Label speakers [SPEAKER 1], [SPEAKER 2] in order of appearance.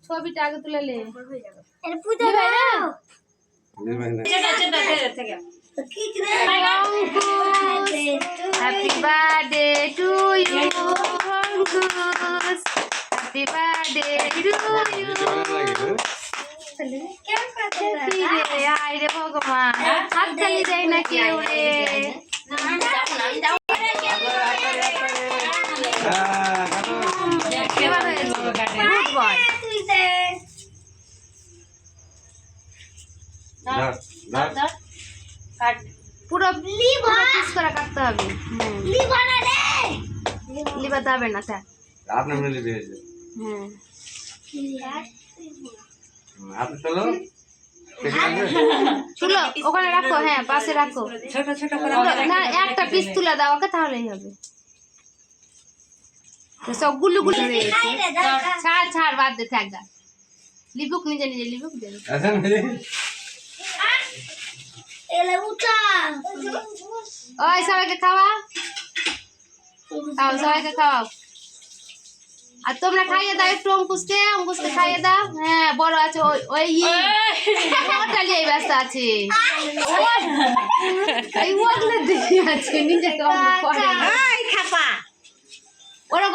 [SPEAKER 1] ছবিটা আগে তুলে লে happy birthday to you happy birthday to you আয় রে ভগবান হাত খালি যায় না কেউ রে পুরো পিস করে কাটতে হবে লিবাতে হবে না স্যার
[SPEAKER 2] আপনার মিলে দিয়েছে
[SPEAKER 1] তুলো ওখানে রাখো হ্যাঁ পাশে রাখো না একটা পিস তুলে দাও ওকে তাহলেই হবে সব গুলো গুলো ছাড় ছাড় বাদ দে থাক গা লিবুক নিজে নিজে লিবুক দে ওই সবাইকে খাওয়া খাও সবাইকে খাওয়াও আর তোমরা খাইয়ে দাও একটু অঙ্কুশকে খাইয়ে দাও হ্যাঁ বড় আছে ওই ওটা নিয়ে ব্যস্ত আছে ওগুলো দেখে আছে নিজেকে ওরা